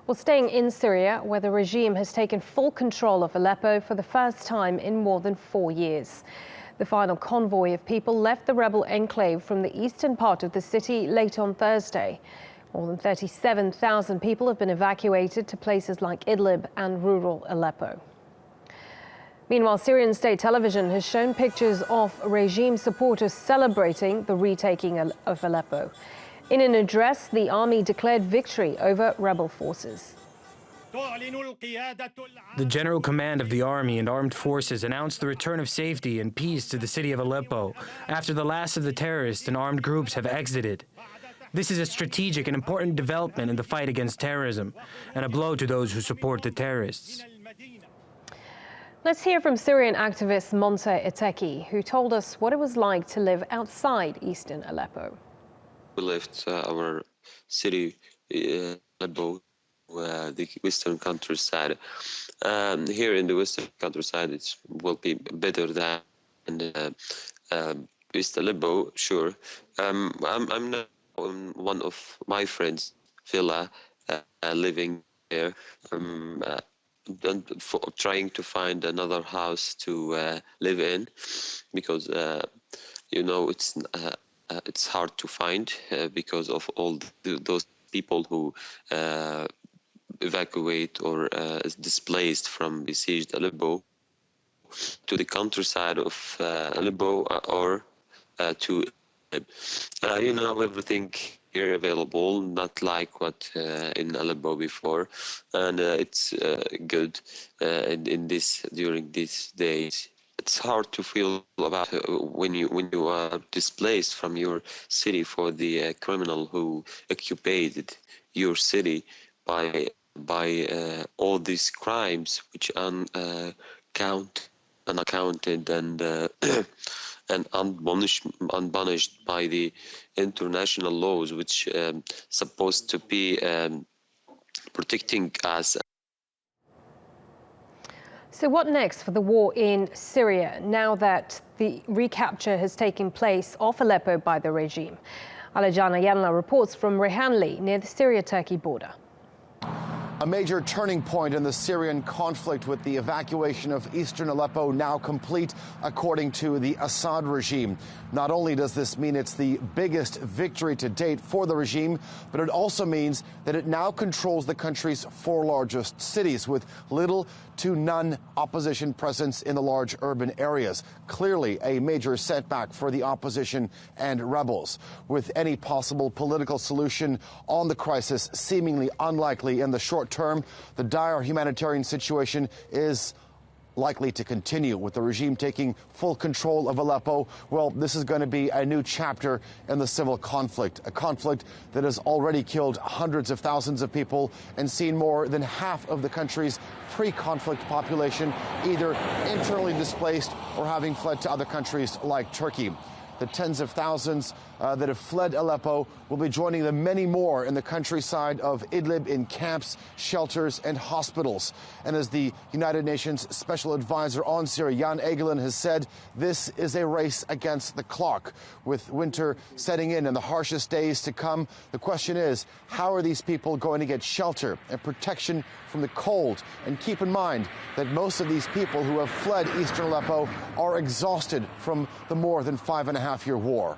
Well, staying in Syria, where the regime has taken full control of Aleppo for the first time in more than 4 years. The final convoy of people left the rebel enclave from the eastern part of the city late on Thursday. More than 37,000 people have been evacuated to places like Idlib and rural Aleppo. Meanwhile, Syrian state television has shown pictures of regime supporters celebrating the retaking of Aleppo. In an address, the army declared victory over rebel forces. The General Command of the Army and Armed Forces announced the return of safety and peace to the city of Aleppo after the last of the terrorists and armed groups have exited. This is a strategic and important development in the fight against terrorism and a blow to those who support the terrorists. Let's hear from Syrian activist Monther Etaky, who told us what it was like to live outside eastern Aleppo. We left our city, Aleppo, the western countryside. Here in the western countryside, it will be better than East Aleppo, sure. I'm now in one of my friends' villa, living there, trying to find another house to live in, because it's hard to find because of all those people who evacuate or is displaced from besieged Aleppo to the countryside of Aleppo or to everything here available, not like what in Aleppo before, and it's good during these days. It's hard to feel about when you are displaced from your city for the criminal who occupied your city by all these crimes which unaccounted and and unpunished by the international laws, which supposed to be protecting us. So what next for the war in Syria now that the recapture has taken place of Aleppo by the regime? Ayanlar reports from Rehanli near the Syria-Turkey border. A major turning point in the Syrian conflict, with the evacuation of eastern Aleppo now complete, according to the Assad regime. Not only does this mean it's the biggest victory to date for the regime, but it also means that it now controls the country's 4 largest cities, with little to none opposition presence in the large urban areas. Clearly a major setback for the opposition and rebels, with any possible political solution on the crisis seemingly unlikely in the short term. The dire humanitarian situation is likely to continue, with the regime taking full control of Aleppo. Well, this is going to be a new chapter in the civil conflict, a conflict that has already killed hundreds of thousands of people and seen more than half of the country's pre-conflict population either internally displaced or having fled to other countries like Turkey. The tens of thousands that have fled Aleppo will be joining the many more in the countryside of Idlib in camps, shelters, and hospitals. And as the United Nations Special Advisor on Syria, Jan Egeland, has said, this is a race against the clock. With winter setting in and the harshest days to come, the question is, how are these people going to get shelter and protection from the cold? And keep in mind that most of these people who have fled eastern Aleppo are exhausted from the more than 5.5-year war.